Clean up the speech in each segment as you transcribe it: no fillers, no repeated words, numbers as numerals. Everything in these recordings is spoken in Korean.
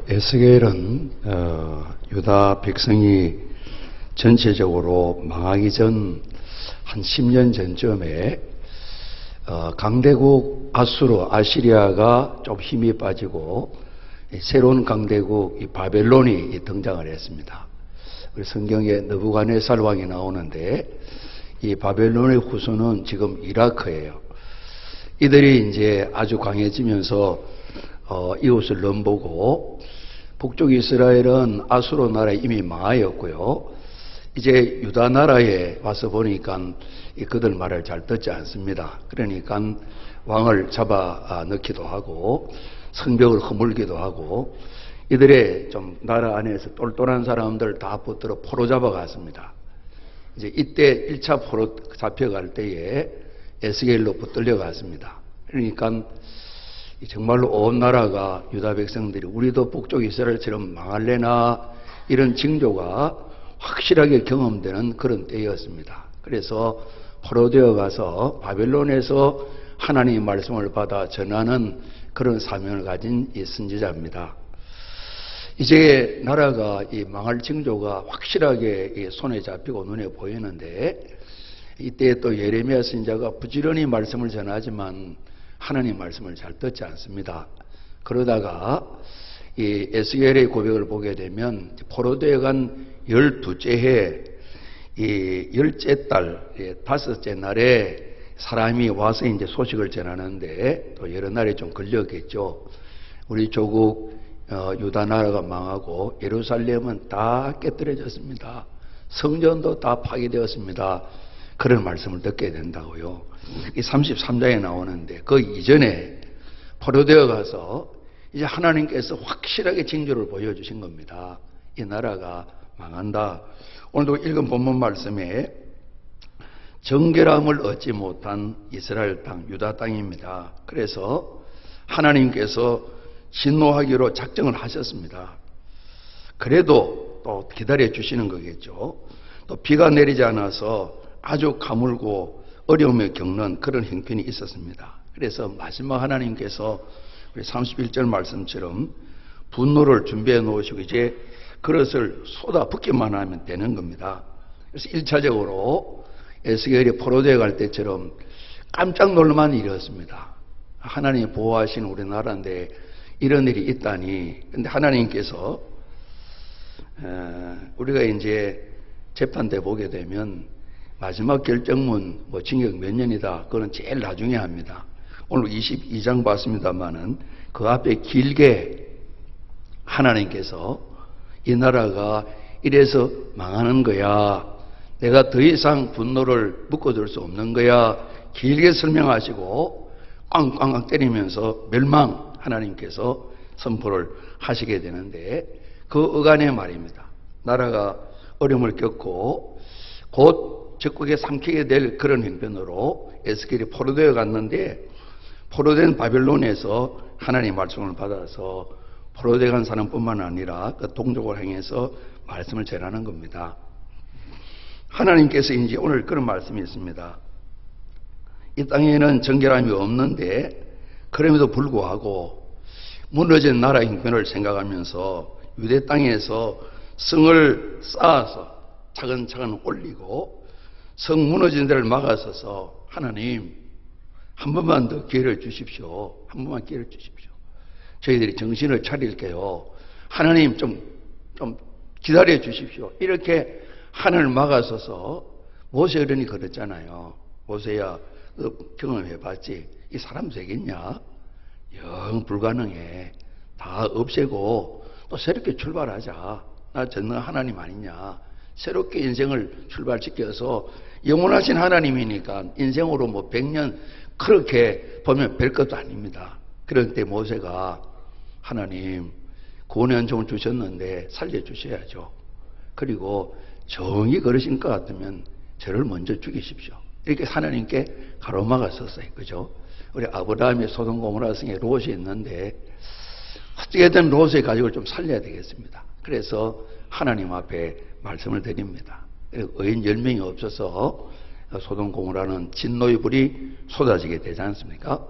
에스겔은 유다 백성이 전체적으로 망하기 전 한 10년 전쯤에 강대국 아시리아가 좀 힘이 빠지고 새로운 강대국 이 바벨론이 등장을 했습니다. 성경에 느부갓네살 왕이 나오는데 이 바벨론의 후손은 지금 이라크예요. 이들이 이제 아주 강해지면서 이웃을 넘보고 북쪽 이스라엘은 아수르 나라에 이미 망하였고요. 이제 유다 나라에 와서 보니까 그들 말을 잘 듣지 않습니다. 그러니까 왕을 잡아 넣기도 하고 성벽을 허물기도 하고 이들의 좀 나라 안에서 똘똘한 사람들 다 붙들어 포로 잡아갔습니다. 이제 이때 1차 포로 잡혀갈 때에 에스겔로 붙들려 갔습니다. 그러니까 정말로 온 나라가 유다 백성들이 우리도 북쪽 이스라엘처럼 망할래나 이런 징조가 확실하게 경험되는 그런 때였습니다. 그래서 포로되어 가서 바벨론에서 하나님의 말씀을 받아 전하는 그런 사명을 가진 이 선지자입니다. 이제 나라가 이 망할 징조가 확실하게 이 손에 잡히고 눈에 보이는데 이때 또 예레미야 선지자가 부지런히 말씀을 전하지만 하나님 말씀을 잘 듣지 않습니다. 그러다가 이 에스겔의 고백을 보게 되면 포로되어 간 12째 해, 이 10째 달, 5째 날에 사람이 와서 이제 소식을 전하는데 또 여러 날에 좀 걸렸겠죠. 우리 조국 유다 나라가 망하고 예루살렘은 다 깨뜨려졌습니다. 성전도 다 파괴되었습니다. 그런 말씀을 듣게 된다고요. 이 33장에 나오는데 그 이전에 포로되어 가서 이제 하나님께서 확실하게 징조를 보여주신 겁니다. 이 나라가 망한다. 오늘도 읽은 본문 말씀에 정결함을 얻지 못한 이스라엘 땅, 유다 땅입니다. 그래서 하나님께서 진노하기로 작정을 하셨습니다. 그래도 또 기다려 주시는 거겠죠. 또 비가 내리지 않아서 아주 가물고 어려움을 겪는 그런 형편이 있었습니다. 그래서 마지막 하나님께서 우리 31절 말씀처럼 분노를 준비해 놓으시고 이제 그릇을 쏟아 붓기만 하면 되는 겁니다. 그래서 1차적으로 에스겔이 포로되어 갈 때처럼 깜짝 놀랄만 일이었습니다. 하나님이 보호하신 우리나라인데 이런 일이 있다니. 근데 하나님께서 우리가 이제 재판대 보게 되면 마지막 결정문 징역 몇 년이다. 그거는 제일 나중에 합니다. 오늘 22장 봤습니다만은 그 앞에 길게 하나님께서 이 나라가 이래서 망하는 거야. 내가 더 이상 분노를 묶어둘 수 없는 거야. 길게 설명하시고 꽝꽝 때리면서 멸망 하나님께서 선포를 하시게 되는데 그 어간의 말입니다. 나라가 어려움을 겪고 곧 적국에 삼키게 될 그런 형편으로 에스겔이 포로되어 갔는데 포로된 바벨론에서 하나님의 말씀을 받아서 포로되어 간 사람뿐만 아니라 그 동족을 향해서 말씀을 전하는 겁니다. 하나님께서 이제 오늘 그런 말씀이 있습니다. 이 땅에는 정결함이 없는데 그럼에도 불구하고 무너진 나라 형편을 생각하면서 유대 땅에서 성을 쌓아서 차근차근 올리고 성 무너진 데를 막아서서 하나님 한 번만 더 기회를 주십시오. 한 번만 기회를 주십시오. 저희들이 정신을 차릴게요. 하나님 좀 기다려 주십시오. 이렇게 하늘을 막아서서 모세 어른이 그랬잖아요. 모세야 너 경험해봤지? 이 사람 되겠냐? 영 불가능해. 다 없애고 또 새롭게 출발하자. 나 전능 하나님 아니냐? 새롭게 인생을 출발시켜서 영원하신 하나님이니까 인생으로 100년 그렇게 보면 별 것도 아닙니다. 그럴 때 모세가 하나님 구원의 은총을 주셨는데 살려주셔야죠. 그리고 정이 그러신 것 같으면 저를 먼저 죽이십시오. 이렇게 하나님께 가로막았었어요. 그죠? 우리 아브라함의 소돔 고모라 성에 롯이 있는데 어떻게든 롯의 가족을 좀 살려야 되겠습니다. 그래서 하나님 앞에 말씀을 드립니다. 의인 10명이 없어서 소돔 고모라는 진노의 불이 쏟아지게 되지 않습니까?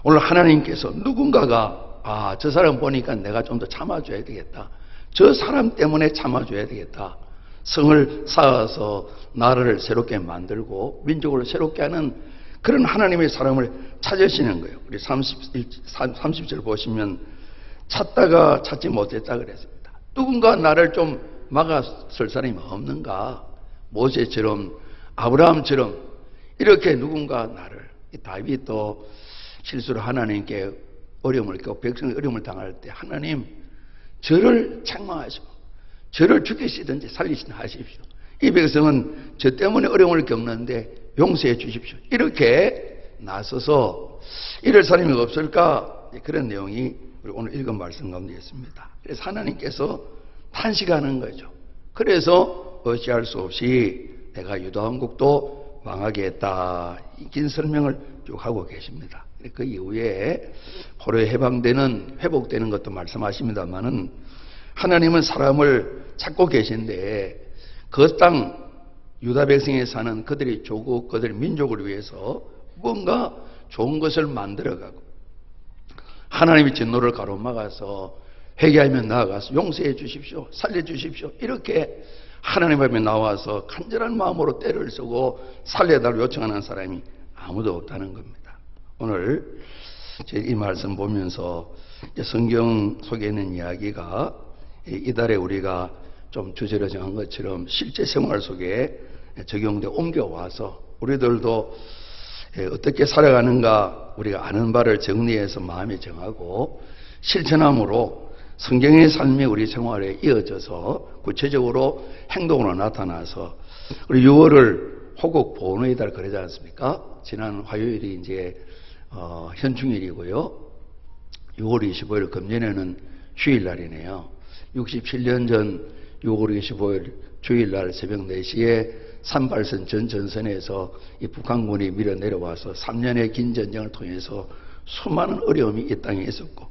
오늘 하나님께서 누군가가 저 사람 보니까 내가 좀 더 참아줘야 되겠다. 저 사람 때문에 참아줘야 되겠다. 성을 쌓아서 나라를 새롭게 만들고 민족을 새롭게 하는 그런 하나님의 사람을 찾으시는 거예요. 우리 30절 보시면 찾다가 찾지 못했다 그랬습니다. 누군가 나를 좀 막아설 사람이 없는가? 모세처럼 아브라함처럼 이렇게 누군가 나를, 다윗도 실수로 하나님께 어려움을 겪고 백성이 어려움을 당할 때 하나님 저를 책망하시고 저를 죽이시든지 살리시든지 하십시오. 이 백성은 저 때문에 어려움을 겪는데 용서해 주십시오. 이렇게 나서서 이럴 사람이 없을까? 그런 내용이 우리 오늘 읽은 말씀 가운데 있습니다. 그래서 하나님께서 탄식하는 거죠. 그래서 어찌할 수 없이 내가 유다 왕국도 망하게 했다. 긴 설명을 쭉 하고 계십니다. 그 이후에 포로에 해방되는, 회복되는 것도 말씀하십니다만은 하나님은 사람을 찾고 계신데 그 땅 유다 백성에 사는 그들의 조국, 그들의 민족을 위해서 뭔가 좋은 것을 만들어가고 하나님의 진노를 가로막아서 회개하면 나아가서 용서해 주십시오, 살려주십시오 이렇게 하나님 앞에 나와서 간절한 마음으로 때를 쓰고 살려달라고 요청하는 사람이 아무도 없다는 겁니다. 오늘 이 말씀 보면서 성경 속에 있는 이야기가 이달에 우리가 좀 주제로 정한 것처럼 실제 생활 속에 적용돼 옮겨와서 우리들도 어떻게 살아가는가 우리가 아는 바를 정리해서 마음에 정하고 실천함으로 성경의 삶이 우리 생활에 이어져서 구체적으로 행동으로 나타나서 우리 6월을 호국 보훈의 달 그러지 않습니까? 지난 화요일이 이제 현충일이고요. 6월 25일 금년에는 주일날이네요. 67년 전 6월 25일 주일날 새벽 4시에 삼발선 전 전선에서 이 북한군이 밀어 내려와서 3년의 긴 전쟁을 통해서 수많은 어려움이 이 땅에 있었고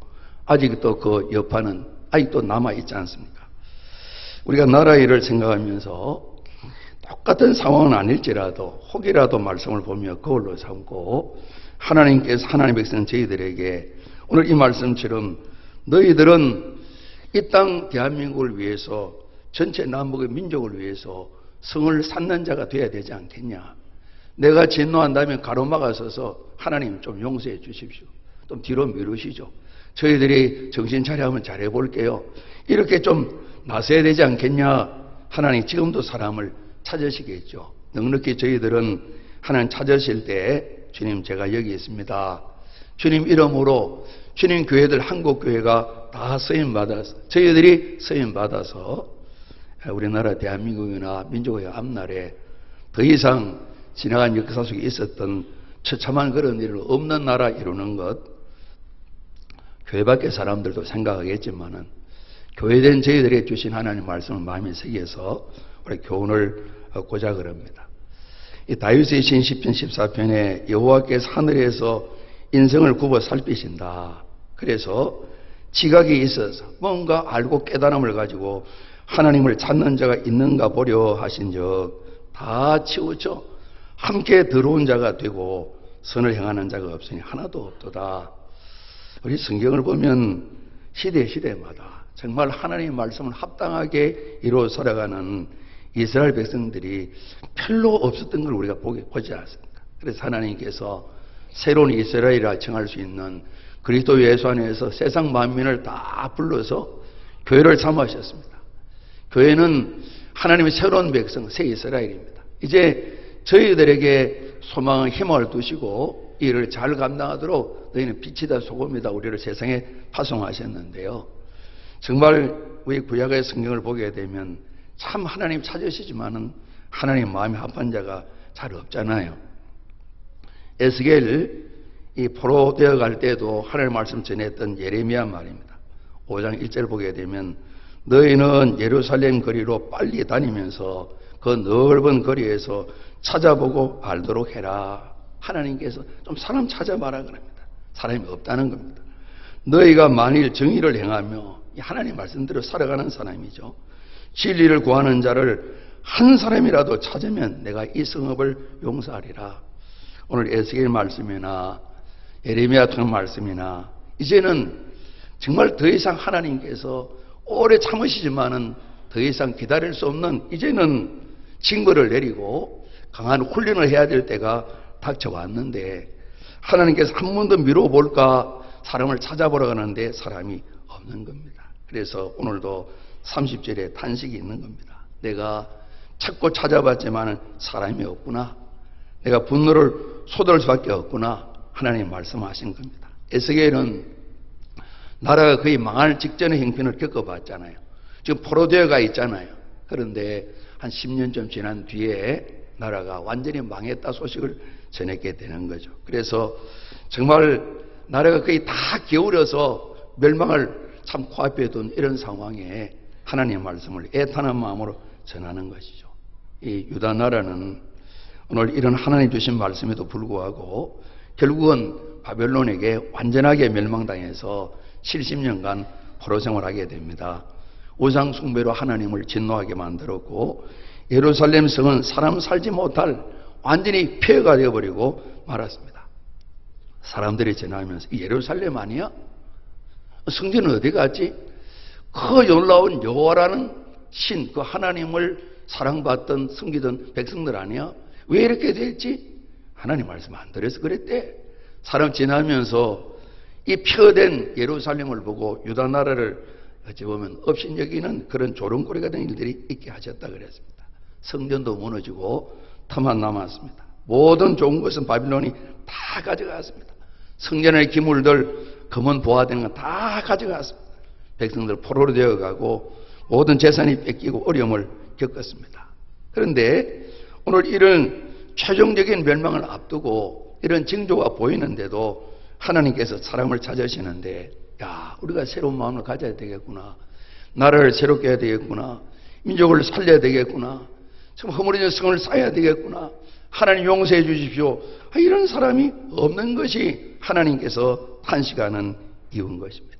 아직도 그 여파는 아직도 남아있지 않습니까? 우리가 나라 일을 생각하면서 똑같은 상황은 아닐지라도 혹이라도 말씀을 보며 거울로 삼고 하나님께서 하나님 백성 저희들에게 오늘 이 말씀처럼 너희들은 이 땅 대한민국을 위해서 전체 남북의 민족을 위해서 성을 쌓는 자가 돼야 되지 않겠냐. 내가 진노한다면 가로막아서서 하나님 좀 용서해 주십시오. 좀 뒤로 미루시죠. 저희들이 정신 차려 한번 잘해볼게요. 이렇게 좀 나서야 되지 않겠냐. 하나님 지금도 사람을 찾으시겠죠. 넉넉히 저희들은 하나님 찾으실 때 주님 제가 여기 있습니다. 주님 이름으로 주님 교회들 한국교회가 다 서임받아서 저희들이 서임받아서 우리나라 대한민국이나 민족의 앞날에 더 이상 지나간 역사 속에 있었던 처참한 그런 일을 없는 나라 이루는 것 교회 밖의 사람들도 생각하겠지만은 교회된 저희들이 주신 하나님 말씀을 마음에 새겨서 우리 교훈을 얻고자 그럽니다. 이 다윗의 신 시편 14편에 여호와께서 하늘에서 인생을 굽어 살피신다. 그래서 지각이 있어서 뭔가 알고 깨달음을 가지고 하나님을 찾는 자가 있는가 보려 하신 적 다 치우쳐 함께 들어온 자가 되고 선을 행하는 자가 없으니 하나도 없도다. 우리 성경을 보면 시대마다 정말 하나님의 말씀을 합당하게 이루어 살아가는 이스라엘 백성들이 별로 없었던 걸 우리가 보지 않습니까? 그래서 하나님께서 새로운 이스라엘이라稱할 수 있는 그리스도 예수 안에서 세상 만민을 다 불러서 교회를 삼으셨습니다. 교회는 하나님의 새로운 백성, 새 이스라엘입니다. 이제 저희들에게 소망, 희망을 두시고 이 일을 잘 감당하도록 너희는 빛이다 소금이다 우리를 세상에 파송하셨는데요. 정말 우리 구약의 성경을 보게 되면 참 하나님 찾으시지만은 하나님 마음에 합한 자가 잘 없잖아요. 에스겔 이 포로되어 갈 때도 하나님 말씀 전했던 예레미야 말입니다. 5장 1절 보게 되면 너희는 예루살렘 거리로 빨리 다니면서 그 넓은 거리에서 찾아보고 알도록 해라. 하나님께서 좀 사람 찾아봐라 그럽니다. 사람이 없다는 겁니다. 너희가 만일 정의를 행하며 하나님 말씀대로 살아가는 사람이죠. 진리를 구하는 자를 한 사람이라도 찾으면 내가 이 성읍을 용서하리라. 오늘 에스겔 말씀이나 예레미야 같은 말씀이나 이제는 정말 더 이상 하나님께서 오래 참으시지만은 더 이상 기다릴 수 없는 이제는 징벌을 내리고 강한 훈련을 해야 될 때가 닥쳐왔는데 하나님께서 한 번 더 미뤄볼까 사람을 찾아보러 가는데 사람이 없는 겁니다. 그래서 오늘도 30절에 탄식이 있는 겁니다. 내가 찾고 찾아봤지만 사람이 없구나. 내가 분노를 쏟을 수밖에 없구나. 하나님 말씀하신 겁니다. 에스겔은 나라가 거의 망할 직전의 형편을 겪어봤잖아요. 지금 포로되어가 있잖아요. 그런데 한 10년쯤 지난 뒤에 나라가 완전히 망했다 소식을 전했게 되는 거죠. 그래서 정말 나라가 거의 다 기울어서 멸망을 참 코앞에 둔 이런 상황에 하나님의 말씀을 애타는 마음으로 전하는 것이죠. 이 유다 나라는 오늘 이런 하나님 주신 말씀에도 불구하고 결국은 바벨론에게 완전하게 멸망당해서 70년간 포로 생활하게 됩니다. 우상 숭배로 하나님을 진노하게 만들었고 예루살렘 성은 사람 살지 못할 완전히 폐허가 되어버리고 말았습니다. 사람들이 지나면서 예루살렘 아니야? 성전은 어디 갔지? 그 놀라운 여호와라는 신, 그 하나님을 사랑받던 섬기던 백성들 아니야? 왜 이렇게 됐지? 하나님 말씀 안 들어서 그랬대. 사람 지나면서 이 폐허된 예루살렘을 보고 유다 나라를 어찌 보면 업신여기는 그런 조롱거리가 된 일들이 있게 하셨다 그랬습니다. 성전도 무너지고 터만 남았습니다. 모든 좋은 것은 바빌론이 다 가져갔습니다. 성전의 기물들, 금은 보화되는 건 다 가져갔습니다. 백성들 포로로 되어가고 모든 재산이 뺏기고 어려움을 겪었습니다. 그런데 오늘 이런 최종적인 멸망을 앞두고 이런 징조가 보이는데도 하나님께서 사람을 찾으시는데 야, 우리가 새로운 마음을 가져야 되겠구나. 나라를 새롭게 해야 되겠구나. 민족을 살려야 되겠구나. 참 허물어진 성을 쌓아야 되겠구나. 하나님 용서해 주십시오. 이런 사람이 없는 것이 하나님께서 탄식하는 이유인 것입니다.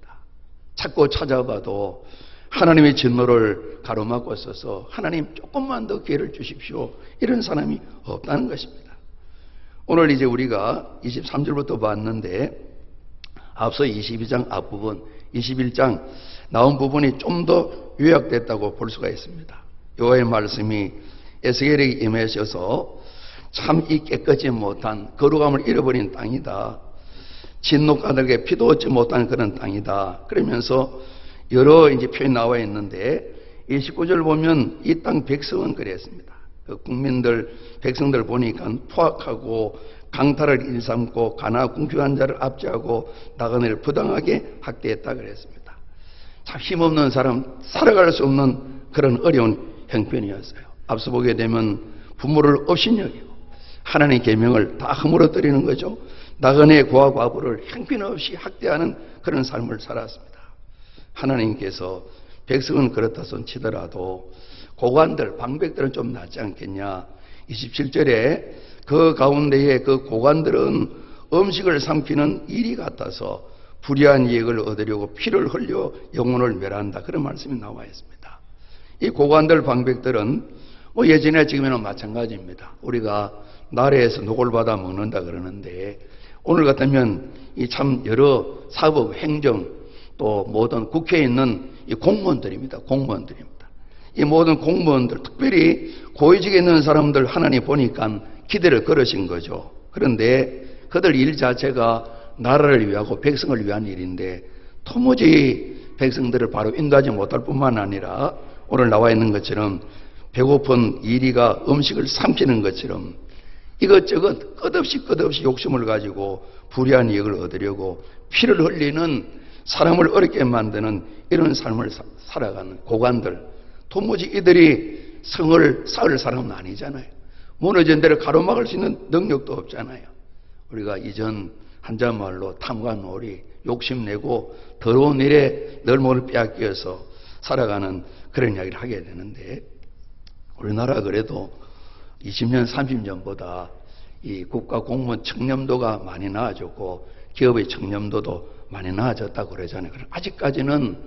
찾고 찾아봐도 하나님의 진노를 가로막고 있어서 하나님 조금만 더 기회를 주십시오. 이런 사람이 없다는 것입니다. 오늘 이제 우리가 23절부터 봤는데 앞서 22장 앞부분, 21장 나온 부분이 좀 더 요약됐다고 볼 수가 있습니다. 여호와의 말씀이 에스겔에게 임하셔서 참 이 깨끗지 못한 거룩함을 잃어버린 땅이다. 진노 가득에 피도 얻지 못한 그런 땅이다. 그러면서 여러 이제 표현이 나와 있는데 29절 보면 이 땅 백성은 그랬습니다. 그 국민들, 백성들 보니까 포악하고 강탈을 일삼고 가나 궁핍한 자를 압제하고 나그네를 부당하게 학대했다 그랬습니다. 참 힘없는 사람, 살아갈 수 없는 그런 어려운 형편이었어요. 앞서 보게 되면 부모를 업신여기고 하나님의 계명을 다 허물어뜨리는 거죠. 나그네 고아 과부를 형편없이 학대하는 그런 삶을 살았습니다. 하나님께서 백성은 그렇다 손 치더라도 고관들, 방백들은 좀 낫지 않겠냐. 27절에 그 가운데에 그 고관들은 음식을 삼키는 일이 같아서 불의한 이익을 얻으려고 피를 흘려 영혼을 멸한다. 그런 말씀이 나와 있습니다. 이 고관들, 방백들은 뭐 예전에 지금이나 마찬가지입니다. 우리가 나라에서 노골 받아 먹는다 그러는데 오늘 같으면 이 참 여러 사법, 행정 또 모든 국회에 있는 이 공무원들입니다. 공무원들입니다. 이 모든 공무원들, 특별히 고위직에 있는 사람들 하나님 보니까 기대를 걸으신 거죠. 그런데 그들 일 자체가 나라를 위하고 백성을 위한 일인데 도무지 백성들을 바로 인도하지 못할 뿐만 아니라 오늘 나와 있는 것처럼 배고픈 이리가 음식을 삼키는 것처럼 이것저것 끝없이 욕심을 가지고 불의한 이익을 얻으려고 피를 흘리는 사람을 어렵게 만드는 이런 삶을 살아가는 고관들, 도무지 이들이 성을 쌓을 사람은 아니잖아요. 무너진 데를 가로막을 수 있는 능력도 없잖아요. 우리가 이전 한자말로 탐관오리, 욕심내고 더러운 일에 널모를 빼앗겨서 살아가는 그런 이야기를 하게 되는데 우리나라 그래도 20년, 30년보다 이 국가 공무원 청렴도가 많이 나아졌고 기업의 청렴도도 많이 나아졌다고 그러잖아요. 아직까지는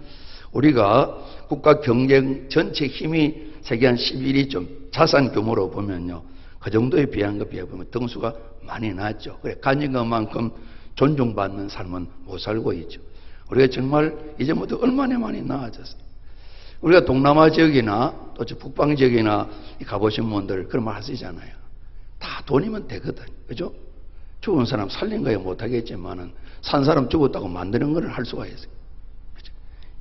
우리가 국가 경쟁 전체 힘이 세계 한 11위쯤 자산 규모로 보면요. 그 정도에 비한 것 비해보면 등수가 많이 낮죠. 그래, 가진 것만큼 존중받는 삶은 못 살고 있죠. 우리가 정말 이제부터 얼마나 많이 나아졌어요. 우리가 동남아 지역이나 또 북방 지역이나 가보신 분들 그런 말 하시잖아요. 다 돈이면 되거든. 그죠? 죽은 사람 살린 거야 못하겠지만은 산 사람 죽었다고 만드는 걸 할 수가 있어요. 그죠?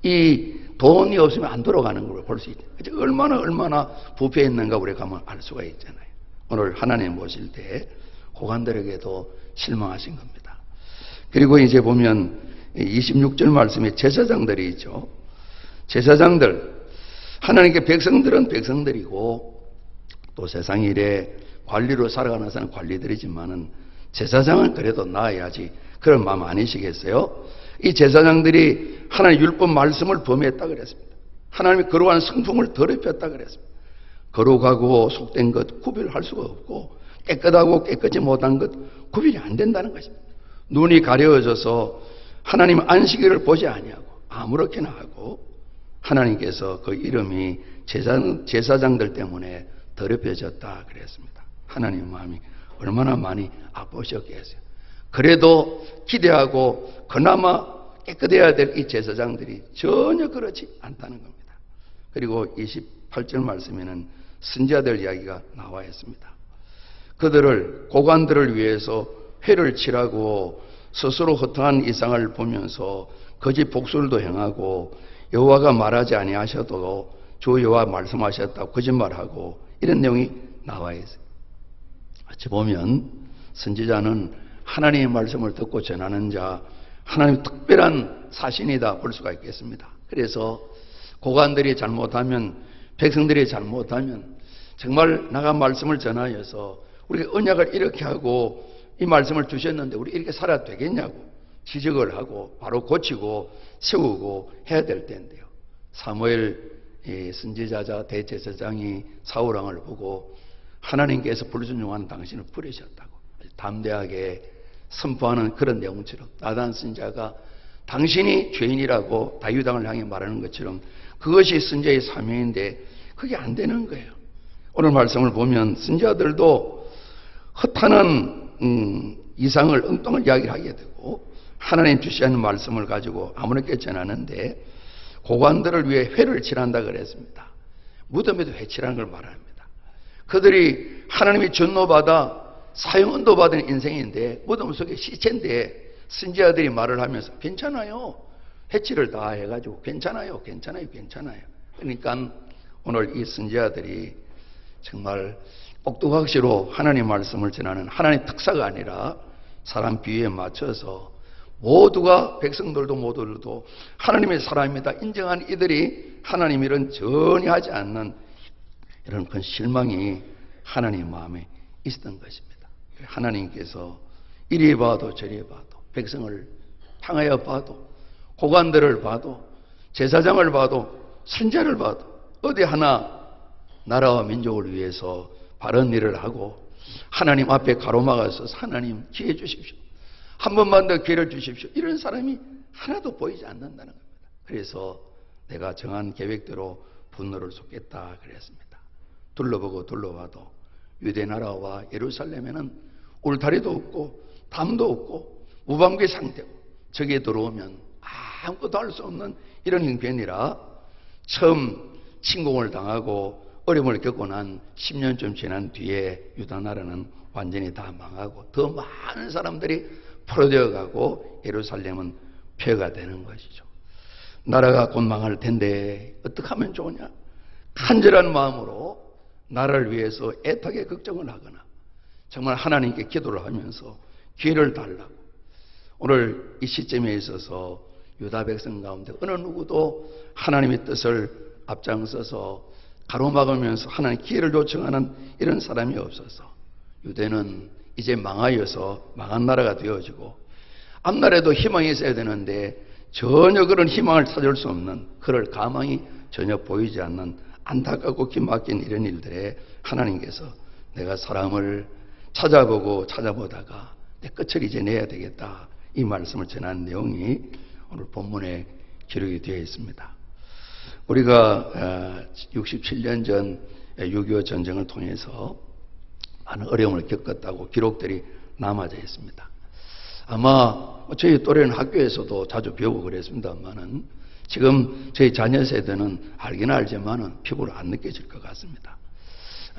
이 돈이 없으면 안 돌아가는 걸 볼 수 있죠. 그죠? 얼마나 부패했는가 우리가 가면 알 수가 있잖아요. 오늘 하나님 모실 때 고관들에게도 실망하신 겁니다. 그리고 이제 보면 26절 말씀에 제사장들이 있죠. 제사장들, 하나님께 백성들은 백성들이고 또 세상 일에 관리로 살아가는 사람은 관리들이지만은 제사장은 그래도 나아야지 그런 마음 아니시겠어요? 이 제사장들이 하나님의 율법 말씀을 범했다 그랬습니다. 하나님의 거룩한 성품을 더럽혔다 그랬습니다. 거룩하고 속된 것 구별할 수가 없고 깨끗하고 깨끗이 못한 것 구별이 안 된다는 것입니다. 눈이 가려워져서 하나님 안식일을 보지 아니하고 아무렇게나 하고 하나님께서 그 이름이 제사장들 때문에 더럽혀졌다 그랬습니다. 하나님 마음이 얼마나 많이 아프셨겠어요. 그래도 기대하고 그나마 깨끗해야 될 이 제사장들이 전혀 그렇지 않다는 겁니다. 그리고 28절 말씀에는 선지자들 이야기가 나와 있습니다. 그들을 고관들을 위해서 회를 칠하고 스스로 허탄한 이상을 보면서 거짓 복술도 행하고 여호와가 말하지 아니하셔도 주 여호와 말씀하셨다고 거짓말하고 이런 내용이 나와 있어요. 같이 보면 선지자는 하나님의 말씀을 듣고 전하는 자, 하나님의 특별한 사신이다 볼 수가 있겠습니다. 그래서 고관들이 잘못하면, 백성들이 잘못하면 정말 나가 말씀을 전하여서 우리가 언약을 이렇게 하고 이 말씀을 주셨는데 우리 이렇게 살아도 되겠냐고 지적을 하고 바로 고치고 세우고 해야 될 텐데요. 사무엘 선지자자 대제사장이 사울왕을 보고 하나님께서 불순종한 당신을 버리셨다고 담대하게 선포하는 그런 내용처럼 나단 선지자가 당신이 죄인이라고 다윗왕을 향해 말하는 것처럼 그것이 선지자의 사명인데 그게 안 되는 거예요. 오늘 말씀을 보면 선지자들도 허탄한 이상을 엉뚱한 이야기를 하게 되고 하나님 주시는 말씀을 가지고 아무렇게 전하는데 고관들을 위해 회를 칠한다 그랬습니다. 무덤에도 회 칠하는 걸 말합니다. 그들이 하나님이 전노받아 사형언도 받은 인생인데 무덤 속에 시체인데 선지자들이 말을 하면서 괜찮아요. 해치를 다 해가지고 괜찮아요. 그러니까 오늘 이 선지자들이 정말 옥두각시로 하나님 말씀을 전하는 하나님의 특사가 아니라 사람 비유에 맞춰서 모두가 백성들도 모두도 하나님의 사람이다 인정한 이들이 하나님 일은 전혀 하지 않는 이런 큰 실망이 하나님 마음에 있었던 것입니다. 하나님께서 이리 봐도 저리 봐도 백성을 향하여 봐도 고관들을 봐도 제사장을 봐도 선지자를 봐도 어디 하나 나라와 민족을 위해서 바른 일을 하고 하나님 앞에 가로막아서 하나님 기회 주십시오. 한 번만 더 기회를 주십시오. 이런 사람이 하나도 보이지 않는다는 겁니다. 그래서 내가 정한 계획대로 분노를 쏟겠다 그랬습니다. 둘러보고 둘러봐도 유대 나라와 예루살렘에는 울타리도 없고 담도 없고 무방비 상태고 적에 들어오면 아무것도 할 수 없는 이런 형편이라 처음 침공을 당하고 어려움을 겪고 난 10년쯤 지난 뒤에 유다 나라는 완전히 다 망하고 더 많은 사람들이 포로되어 가고 예루살렘은 폐허가 되는 것이죠. 나라가 곧 망할 텐데 어떻게 하면 좋으냐? 간절한 마음으로 나라를 위해서 애타게 걱정을 하거나 정말 하나님께 기도를 하면서 기회를 달라고 오늘 이 시점에 있어서 유다 백성 가운데 어느 누구도 하나님의 뜻을 앞장서서 가로막으면서 하나님 기회를 요청하는 이런 사람이 없어서 유대는 이제 망하여서 망한 나라가 되어지고 앞날에도 희망이 있어야 되는데 전혀 그런 희망을 찾을 수 없는 그럴 가망이 전혀 보이지 않는 안타깝고 기막힌 이런 일들에 하나님께서 내가 사람을 찾아보고 찾아보다가 내 끝을 이제 내야 되겠다 이 말씀을 전하는 내용이 오늘 본문에 기록이 되어 있습니다. 우리가 67년 전 6.25 전쟁을 통해서 많은 어려움을 겪었다고 기록들이 남아져 있습니다. 아마 저희 또래는 학교에서도 자주 배우고 그랬습니다만은 지금 저희 자녀 세대는 알긴 알지만은 피부로 안 느껴질 것 같습니다.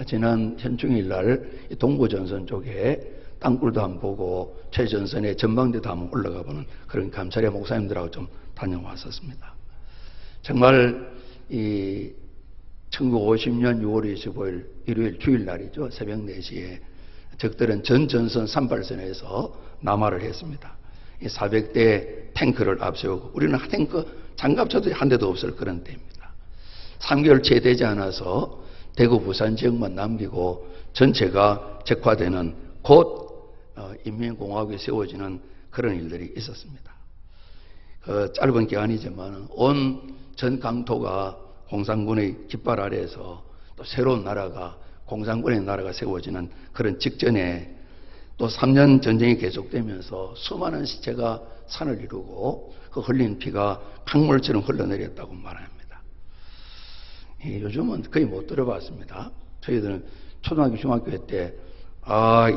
지난 현충일 날 동부전선 쪽에 땅굴도 한번 보고 최전선의 전망대도 한번 올라가 보는 그런 감찰의 목사님들하고 좀 다녀왔었습니다. 정말 이 1950년 6월 25일 일요일 주일날이죠. 새벽 4시에 적들은 전 전선 산발선에서 남하를 했습니다. 이 400대 탱크를 앞세우고 우리는 탱크 장갑차도 한 대도 없을 그런 때입니다. 3개월 채 되지 않아서 대구 부산 지역만 남기고 전체가 적화되는 곧 인민공화국이 세워지는 그런 일들이 있었습니다. 짧은 기간이지만 온 전 강토가 공산군의 깃발 아래에서 또 새로운 나라가 공산군의 나라가 세워지는 그런 직전에 또 3년 전쟁이 계속되면서 수많은 시체가 산을 이루고 그 흘린 피가 강물처럼 흘러내렸다고 말합니다. 요즘은 거의 못 들어봤습니다. 저희들은 초등학교 중학교 때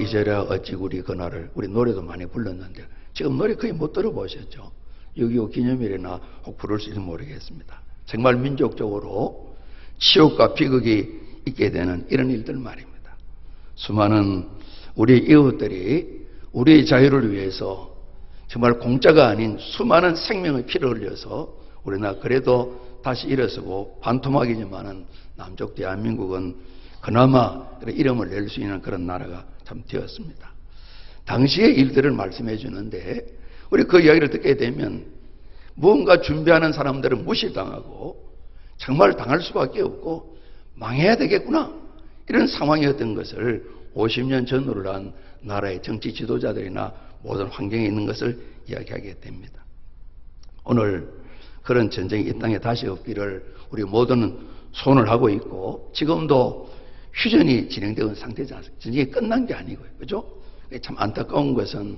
이제라 어찌구리 그날을 우리 노래도 많이 불렀는데 지금 노래 거의 못 들어보셨죠. 6.25 기념일이나 혹 부를 수 있을지 모르겠습니다. 정말 민족적으로 치욕과 비극이 있게 되는 이런 일들 말입니다. 수많은 우리 이웃들이 우리의 자유를 위해서 정말 공짜가 아닌 수많은 생명의 피를 흘려서 우리나라 그래도 다시 일어서고 반토막이지만은 남쪽 대한민국은 그나마 이름을 낼 수 있는 그런 나라가 참 되었습니다. 당시의 일들을 말씀해 주는데 우리 그 이야기를 듣게 되면 무언가 준비하는 사람들은 무시당하고 정말 당할 수밖에 없고 망해야 되겠구나 이런 상황이었던 것을 50년 전후를 한 나라의 정치 지도자들이나 모든 환경에 있는 것을 이야기하게 됩니다. 오늘 그런 전쟁이 이 땅에 다시 없기를 우리 모두는 소원을 하고 있고 지금도 휴전이 진행되고 있는 상태지 않습니까? 전쟁이 끝난 게 아니고요. 그죠? 참 안타까운 것은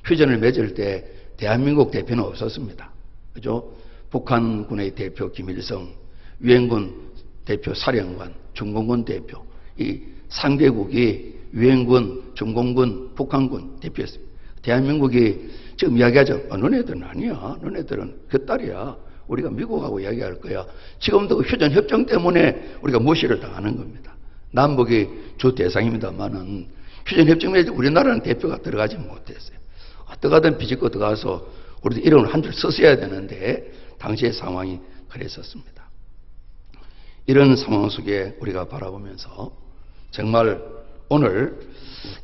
휴전을 맺을 때 대한민국 대표는 없었습니다. 그죠? 북한군의 대표 김일성, 유엔군 대표 사령관, 중공군 대표, 이 상대국이 유엔군, 중공군, 북한군 대표였습니다. 대한민국이 지금 이야기하죠. 너네들은 아니야. 너네들은 그 딸이야. 우리가 미국하고 이야기할 거야. 지금도 휴전 협정 때문에 우리가 무시를 당하는 겁니다. 남북이 주 대상입니다만은 휴전 협정에 우리나라는 대표가 들어가지 못했어요. 어떡하든 비집고 들어가서 우리도 이름을 한 줄 썼어야 되는데 당시의 상황이 그랬었습니다. 이런 상황 속에 우리가 바라보면서 정말 오늘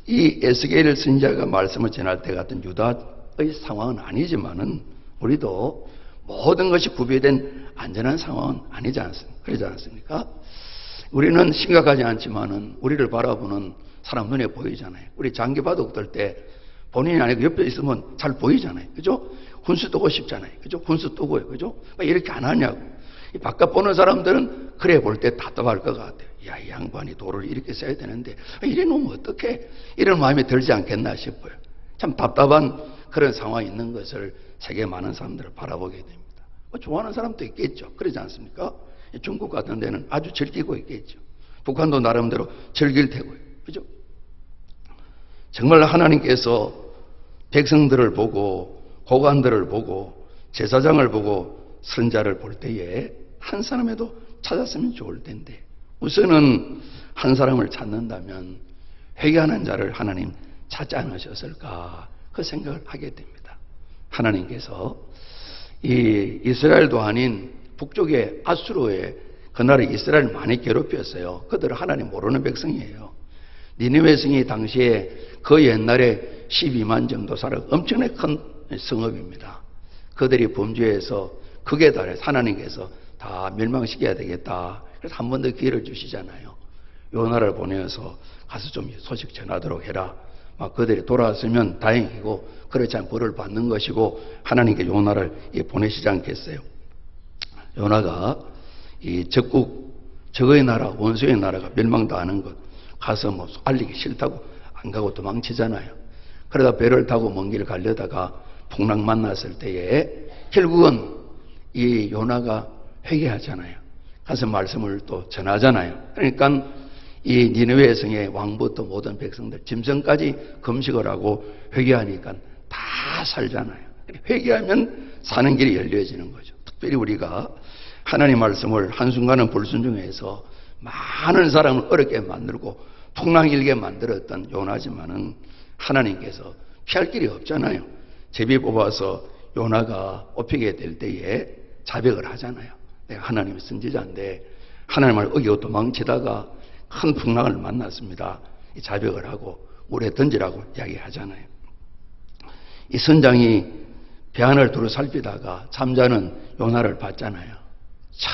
이 에스겔 선지자가 말씀을 전할 때 같은 유다의 상황은 아니지만은 우리도 모든 것이 구비된 안전한 상황은 아니지 않습니까? 그러지 않습니까? 우리는 심각하지 않지만은 우리를 바라보는 사람 눈에 보이잖아요. 우리 장기바둑 들 때 본인이 아니고 옆에 있으면 잘 보이잖아요. 그죠? 훈수 뜨고 싶잖아요. 그죠? 훈수 뜨고요. 그죠? 왜 이렇게 안 하냐고. 이 바깥 보는 사람들은 그래 볼 때 답답할 것 같아요. 야, 이 양반이 도를 이렇게 써야 되는데 이래 놓으면 어떡해? 이런 마음이 들지 않겠나 싶어요. 참 답답한 그런 상황이 있는 것을 세계 많은 사람들을 바라보게 됩니다. 좋아하는 사람도 있겠죠. 그러지 않습니까? 중국 같은 데는 아주 즐기고 있겠죠. 북한도 나름대로 즐길 테고요. 그죠? 정말 하나님께서 백성들을 보고 고관들을 보고 제사장을 보고 선자를 볼 때에 한 사람에도 찾았으면 좋을 텐데 우선은 한 사람을 찾는다면 회개하는 자를 하나님 찾지 않으셨을까 그 생각을 하게 됩니다. 하나님께서 이 이스라엘도 아닌 북쪽의 아수르의 그나라 이스라엘을 많이 괴롭혔어요. 그들은 하나님 모르는 백성이에요. 니느웨 성이 당시에 그 옛날에 12만 정도 살아 엄청나게 큰 성읍입니다. 그들이 범죄해서 극에 달해서 하나님께서 다 멸망시켜야 되겠다. 그래서 한 번 더 기회를 주시잖아요. 요나를 보내서 가서 좀 소식 전하도록 해라. 막 그들이 돌아왔으면 다행이고 그렇지 않으면 벌을 받는 것이고 하나님께 요나를 보내시지 않겠어요. 요나가 이 적의 나라, 원수의 나라가 멸망당하는 것 가서 뭐 알리기 싫다고 안 가고 도망치잖아요. 그러다 배를 타고 먼 길을 가려다가 풍랑 만났을 때에 결국은 이 요나가 회개하잖아요. 가서 말씀을 또 전하잖아요. 그러니까 이 니느웨 성의 왕부터 모든 백성들 짐승까지 금식을 하고 회개하니까 다 다 살잖아요. 회개하면 사는 길이 열려지는 거죠. 특별히 우리가 하나님 말씀을 한순간은 불순종해서 많은 사람을 어렵게 만들고 풍랑일게 만들었던 요나지만은 하나님께서 피할 길이 없잖아요. 제비 뽑아서 요나가 뽑히게 될 때에 자백을 하잖아요. 내가 하나님의 선지자인데 하나님을 어기고 도망치다가 큰 풍랑을 만났습니다. 자백을 하고 물에 던지라고 이야기하잖아요. 이 선장이 배 안을 두루 살피다가 잠자는 요나를 봤잖아요. 자,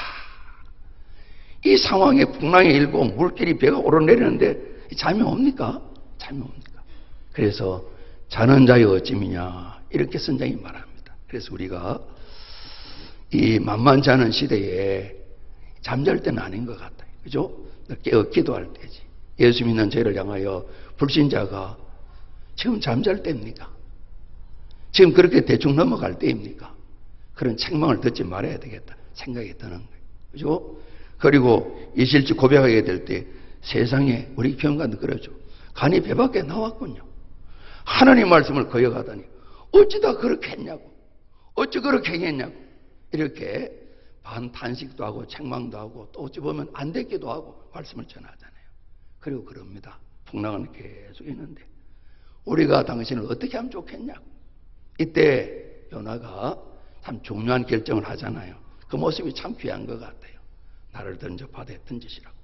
이 상황에 풍랑이 일고 물길이 배가 오르내리는데 잠이 옵니까? 잠이 옵니까? 그래서 자는 자의 어찌미냐 이렇게 선장이 말합니다. 그래서 우리가 이 만만치 않은 시대에 잠잘 때는 아닌 것 같아요. 그죠? 깨어 기도할 때지. 예수 믿는 죄를 향하여 불신자가 지금 잠잘 때입니까? 지금 그렇게 대충 넘어갈 때입니까? 그런 책망을 듣지 말아야 되겠다 생각이 드는 거예요. 그죠? 그리고 이실직 고백하게 될 때 세상에 우리 경관도 그러죠. 간이 배 밖에 나왔군요. 하나님 말씀을 거역하다니 어찌다 그렇게 했냐고, 어찌 그렇게 행했냐고 이렇게 반탄식도 하고 책망도 하고 또 어찌 보면 안 됐기도 하고 말씀을 전하잖아요. 그리고 그럽니다. 풍랑은 계속 있는데 우리가 당신을 어떻게 하면 좋겠냐고. 이때 요나가 참 중요한 결정을 하잖아요. 그 모습이 참 귀한 것 같아요. 나를 던져 바다에 던지시라고.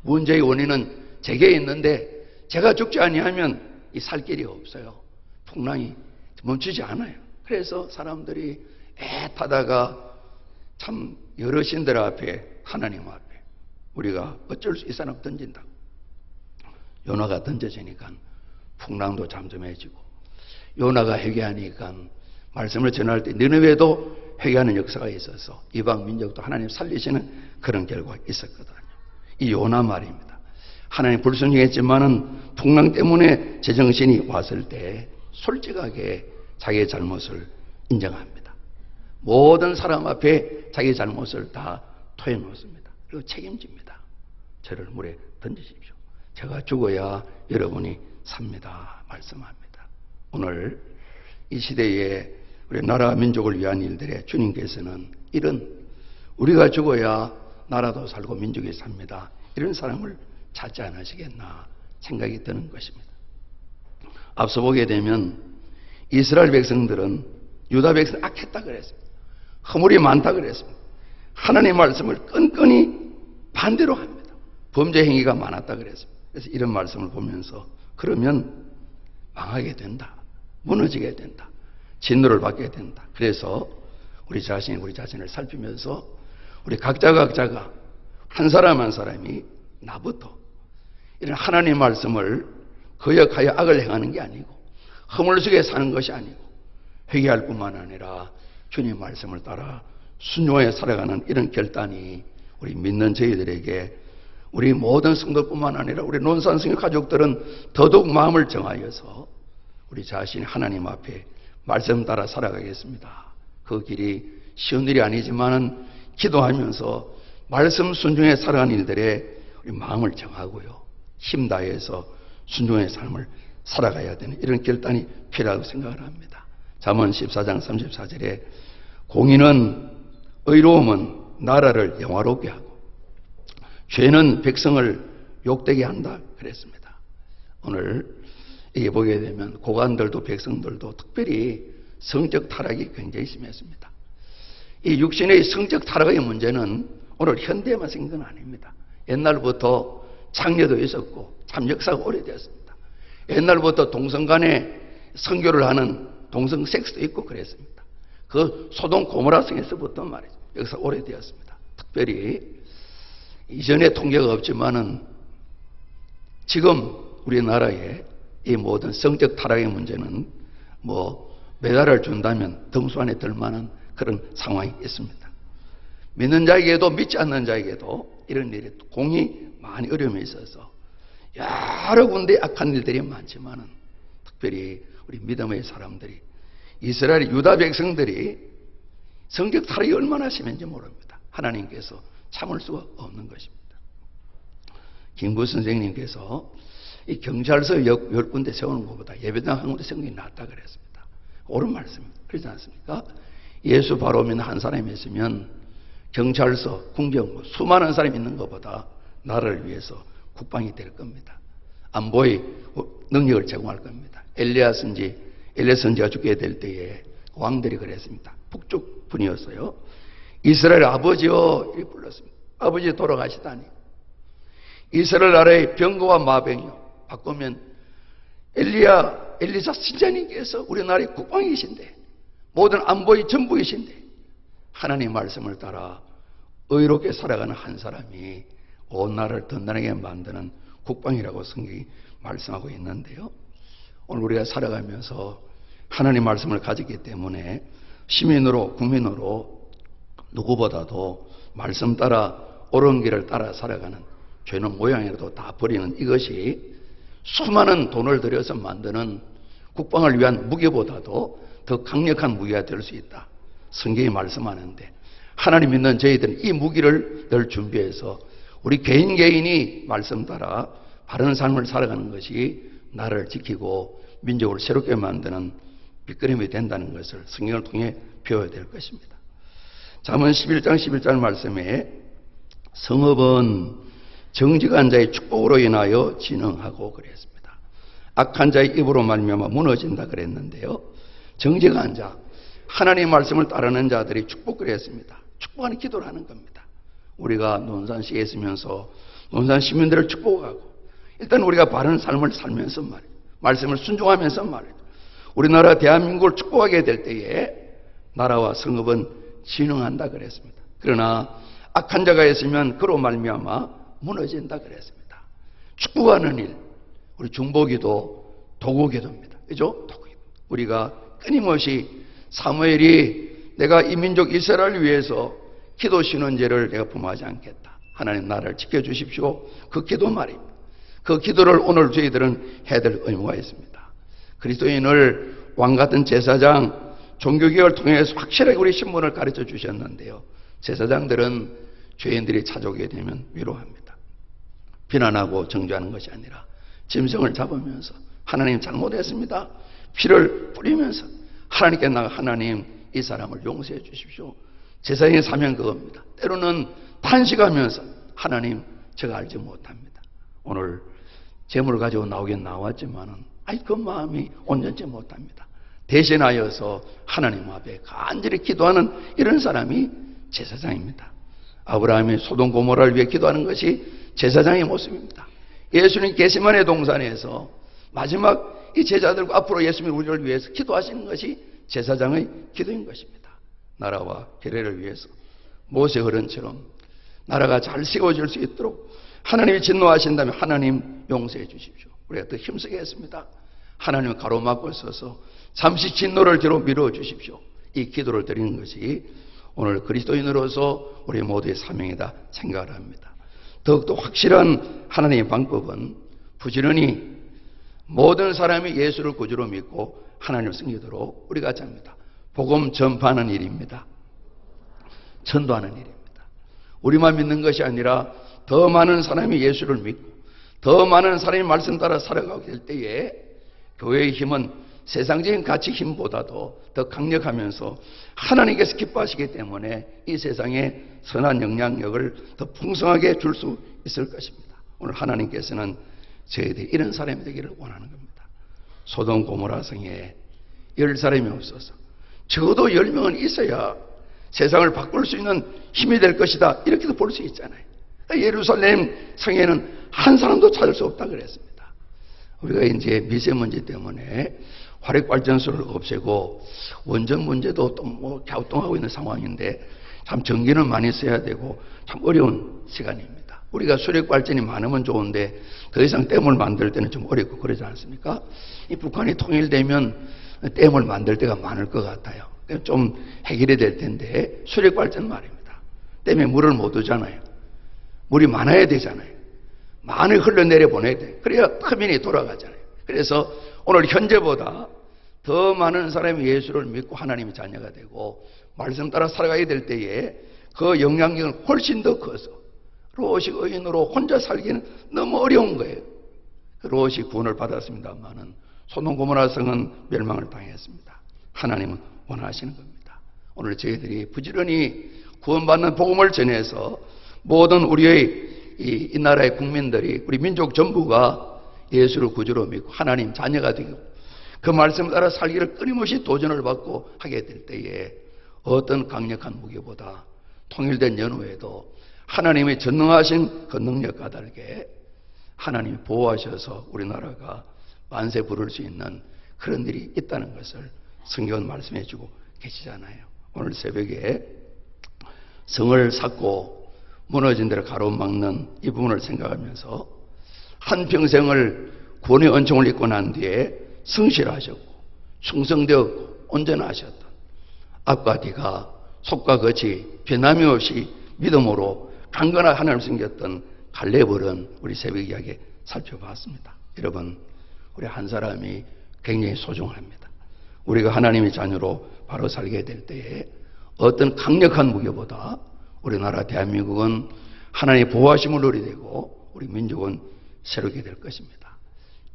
문제의 원인은 제게 있는데 제가 죽지 아니하면 이 살 길이 없어요. 풍랑이 멈추지 않아요. 그래서 사람들이 애타다가 참 여러 신들 앞에 하나님 앞에 우리가 어쩔 수 이 사람 던진다. 요나가 던져지니까 풍랑도 잠잠해지고 요나가 회개하니까 말씀을 전할 때 느느웨도 회개하는 역사가 있어서 이방 민족도 하나님 살리시는 그런 결과가 있었거든요. 이 요나 말입니다. 하나님 불순종했지만은 풍랑 때문에 제정신이 왔을 때 솔직하게 자기의 잘못을 인정합니다. 모든 사람 앞에 자기 잘못을 다 토해놓습니다. 그리고 책임집니다. 저를 물에 던지십시오. 제가 죽어야 여러분이 삽니다. 말씀합니다. 오늘 이 시대에 우리 나라 민족을 위한 일들에 주님께서는 이런 우리가 죽어야 나라도 살고 민족이 삽니다. 이런 사람을 찾지 않으시겠나 생각이 드는 것입니다. 앞서 보게 되면 이스라엘 백성들은 유다 백성 악했다 그랬습니다. 허물이 많다 그랬습니다. 하나님의 말씀을 끈끈이 반대로 합니다. 범죄 행위가 많았다 그랬습니다. 그래서 이런 말씀을 보면서 그러면 망하게 된다. 무너지게 된다. 진노를 받게 된다. 그래서 우리 자신을 살피면서 우리 각자가 한 사람 한 사람이 나부터 이런 하나님의 말씀을 거역하여 악을 행하는 게 아니고 허물 속에 사는 것이 아니고 회개할 뿐만 아니라 주님의 말씀을 따라 순종하여 살아가는 이런 결단이 우리 믿는 저희들에게 우리 모든 성도뿐만 아니라 우리 논산성의 가족들은 더더욱 마음을 정하여서 우리 자신이 하나님 앞에 말씀 따라 살아가겠습니다. 그 길이 쉬운 일이 아니지만은 기도하면서 말씀 순종해 살아가는 일들에 우리 마음을 정하고요. 힘 다해서 순종의 삶을 살아가야 되는 이런 결단이 필요하다고 생각을 합니다. 잠언 14장 34절에 공의는 의로움은 나라를 영화롭게 하고 죄는 백성을 욕되게 한다 그랬습니다. 오늘 이게 보게 되면 고관들도 백성들도 특별히 성적 타락이 굉장히 심했습니다. 이 육신의 성적 타락의 문제는 오늘 현대에만 생긴 건 아닙니다. 옛날부터 창녀도 있었고 참 역사가 오래되었습니다. 옛날부터 동성 간에 선교를 하는 동성 섹스도 있고 그랬습니다. 그 소돔 고모라 성에서부터 말이죠. 역사가 오래되었습니다. 특별히 이전에 통계가 없지만은 지금 우리나라에 이 모든 성적 타락의 문제는 메달을 준다면 등수 안에 들 만한 그런 상황이 있습니다. 믿는 자에게도 믿지 않는 자에게도 이런 일이 공이 많이 어려움이 있어서 여러 군데 악한 일들이 많지만은 특별히 우리 믿음의 사람들이 이스라엘 유다 백성들이 성적 타락이 얼마나 심한지 모릅니다. 하나님께서 참을 수가 없는 것입니다. 김구 선생님께서 이 경찰서 10군데 세우는 것보다 예배당 한 군데 세우는 게 낫다 그랬습니다. 옳은 말씀입니다. 그렇지 않습니까? 예수 바로 믿는 한 사람이 있으면 경찰서, 궁정부 수많은 사람이 있는 것보다 나라를 위해서 국방이 될 겁니다. 안보의 능력을 제공할 겁니다. 엘리야 선지가 죽게 될 때에 왕들이 그랬습니다. 북쪽 분이었어요. 이스라엘 아버지여 이렇게 불렀습니다. 아버지 돌아가시다니. 이스라엘 나라의 병거와 마병이요. 바꾸면 엘리사 선지자님께서 우리나라의 국방이신데 모든 안보의 전부이신데 하나님 말씀을 따라 의롭게 살아가는 한 사람이 온 나라를 든든하게 만드는 국방이라고 성경이 말씀하고 있는데요. 오늘 우리가 살아가면서 하나님 말씀을 가졌기 때문에 시민으로 국민으로 누구보다도 말씀 따라 옳은 길을 따라 살아가는 죄는 모양이라도 다 버리는 이것이 수많은 돈을 들여서 만드는 국방을 위한 무기보다도 더 강력한 무기가 될 수 있다. 성경이 말씀하는데 하나님 믿는 저희들은 이 무기를 늘 준비해서 우리 개인이 말씀 따라 바른 삶을 살아가는 것이 나라를 지키고 민족을 새롭게 만드는 밑거름이 된다는 것을 성경을 통해 배워야 될 것입니다. 잠언 11장 말씀에 성읍은 정직한 자의 축복으로 인하여 진흥하고 그랬습니다. 악한 자의 입으로 말미암아 무너진다 그랬는데요. 정직한 자, 하나님의 말씀을 따르는 자들이 축복을 했습니다. 축복하는 기도를 하는 겁니다. 우리가 논산시에 있으면서 논산 시민들을 축복하고 일단 우리가 바른 삶을 살면서 말이에요. 말씀을 순종하면서 말이에요. 우리나라 대한민국을 축복하게 될 때에 나라와 성읍은 진흥한다 그랬습니다. 그러나 악한 자가 있으면 그로 말미암아 무너진다 그랬습니다. 축복하는 일, 우리 중보기도 도구기도입니다. 그죠? 도구기도. 우리가 끊임없이 사무엘이 내가 이 민족 이스라엘을 위해서 기도 신원제를 내가 범하지 않겠다. 하나님 나라를 지켜주십시오. 그 기도 말입니다. 그 기도를 오늘 저희들은 해야 될 의무가 있습니다. 그리스도인을 왕같은 제사장, 종교개혁을 통해서 확실하게 우리 신분을 가르쳐 주셨는데요. 제사장들은 죄인들이 찾아오게 되면 위로합니다. 비난하고 정죄하는 것이 아니라 짐승을 잡으면서 하나님 잘못했습니다. 피를 뿌리면서 하나님께 나가 하나님 이 사람을 용서해 주십시오. 제사장의 사명 그겁니다. 때로는 탄식하면서 하나님 제가 알지 못합니다. 오늘 재물을 가지고 나오긴 나왔지만은 그 마음이 온전치 못합니다. 대신하여서 하나님 앞에 간절히 기도하는 이런 사람이 제사장입니다. 아브라함이 소돔 고모라를 위해 기도하는 것이 제사장의 모습입니다. 예수님 겟세마네 동산에서 마지막 이 제자들과 앞으로 예수님이 우리를 위해서 기도하시는 것이 제사장의 기도인 것입니다. 나라와 교회를 위해서 모세 어른처럼 나라가 잘 세워질 수 있도록 하나님이 진노하신다면 하나님 용서해 주십시오. 우리가 더 힘쓰게 했습니다. 하나님 가로막고 서서 잠시 진노를 뒤로 밀어 주십시오. 이 기도를 드리는 것이 오늘 그리스도인으로서 우리 모두의 사명이다 생각을 합니다. 더욱더 확실한 하나님의 방법은 부지런히 모든 사람이 예수를 구주로 믿고 하나님을 섬기도록 우리가 같이 합니다. 복음 전파하는 일입니다. 전도하는 일입니다. 우리만 믿는 것이 아니라 더 많은 사람이 예수를 믿고 더 많은 사람이 말씀 따라 살아가게 될 때에 교회의 힘은 세상적인 가치 힘보다도 더 강력하면서 하나님께서 기뻐하시기 때문에 이 세상에 선한 영향력을 더 풍성하게 줄 수 있을 것입니다. 오늘 하나님께서는 저희들이 이런 사람이 되기를 원하는 겁니다. 소돔 고모라 성에 10사람이 없어서 적어도 10명은 있어야 세상을 바꿀 수 있는 힘이 될 것이다. 이렇게도 볼 수 있잖아요. 예루살렘 성에는 한 사람도 찾을 수 없다 그랬습니다. 우리가 이제 미세먼지 때문에 화력발전소를 없애고 원전 문제도 또 뭐 갸우뚱하고 있는 상황인데 참 전기는 많이 써야 되고 참 어려운 시간입니다. 우리가 수력발전이 많으면 좋은데 더 이상 댐을 만들 때는 좀 어렵고 그러지 않습니까? 이 북한이 통일되면 댐을 만들 때가 많을 것 같아요. 좀 해결이 될 텐데 수력발전 말입니다. 댐에 물을 못 두잖아요. 물이 많아야 되잖아요. 많이 흘러내려 보내야 돼. 그래야 터빈이 돌아가잖아요. 그래서 오늘 현재보다 더 많은 사람이 예수를 믿고 하나님의 자녀가 되고 말씀 따라 살아가게 될 때에 그 영향력은 훨씬 더 커서 롯이 의인으로 혼자 살기는 너무 어려운 거예요. 롯이 구원을 받았습니다만은 소돔 고모라 성은 멸망을 당했습니다. 하나님은 원하시는 겁니다. 오늘 저희들이 부지런히 구원받는 복음을 전해서 모든 우리의 이 나라의 국민들이, 우리 민족 전부가 예수를 구주로 믿고 하나님 자녀가 되고 그 말씀을 따라 살기를 끊임없이 도전을 받고 하게 될 때에 어떤 강력한 무기보다 통일된 연후에도 하나님의 전능하신 그 능력과 다르게 하나님이 보호하셔서 우리나라가 만세 부를 수 있는 그런 일이 있다는 것을 성경은 말씀해 주고 계시잖아요. 오늘 새벽에 성을 삭고 무너진 데를 가로막는 이 부분을 생각하면서 한평생을 구원의 은총을 입고 난 뒤에 성실하셨고 충성되었고 온전하셨던 앞과 뒤가 속과 겉이 변함이 없이 믿음으로 강건한 하나님을 섬겼던 갈렙을 우리 새벽 이야기에 살펴봤습니다. 여러분, 우리 한 사람이 굉장히 소중합니다. 우리가 하나님의 자녀로 바로 살게 될 때에 어떤 강력한 무기보다 우리나라 대한민국은 하나님의 보호하심을 누리게 되고 우리 민족은 새롭게 될 것입니다.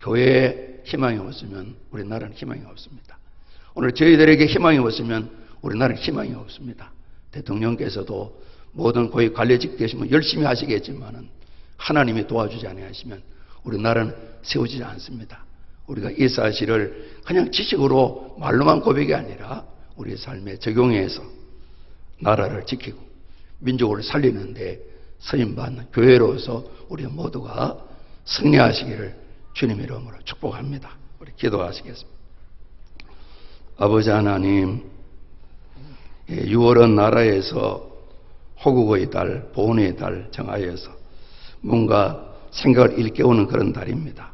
교회에 희망이 없으면 우리나라는 희망이 없습니다. 오늘 저희들에게 희망이 없으면 우리나라는 희망이 없습니다. 대통령께서도 모든 고위 관리직 되시면 열심히 하시겠지만은 하나님이 도와주지 아니하시면 우리나라는 세워지지 않습니다. 우리가 이 사실을 그냥 지식으로 말로만 고백이 아니라 우리의 삶에 적용해서 나라를 지키고 민족을 살리는데 쓰임받는 교회로서 우리 모두가 승리하시기를 주님 이름으로 축복합니다. 우리 기도하시겠습니다. 아버지 하나님, 6월은 나라에서 호국의 달, 보훈의 달 정하여서 뭔가 생각을 일깨우는 그런 달입니다.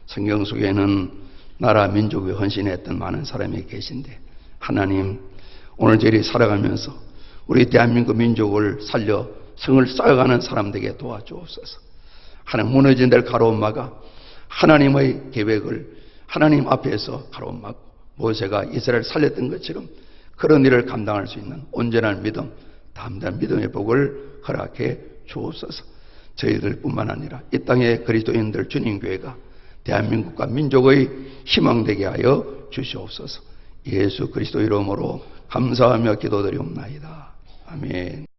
성경 속에는 나라 민족 위해 헌신했던 많은 사람이 계신데 하나님, 오늘 저희 살아가면서 우리 대한민국 민족을 살려 성을 쌓아가는 사람들에게 도와주옵소서. 하나님, 무너진 데를 가로막아 하나님의 계획을 하나님 앞에서 가로막고 모세가 이스라엘을 살렸던 것처럼 그런 일을 감당할 수 있는 온전한 믿음, 담대한 믿음의 복을 허락해 주옵소서. 저희들뿐만 아니라 이 땅의 그리스도인들 주님교회가 대한민국과 민족의 희망되게 하여 주시옵소서. 예수 그리스도 이름으로 감사하며 기도드리옵나이다. 아멘.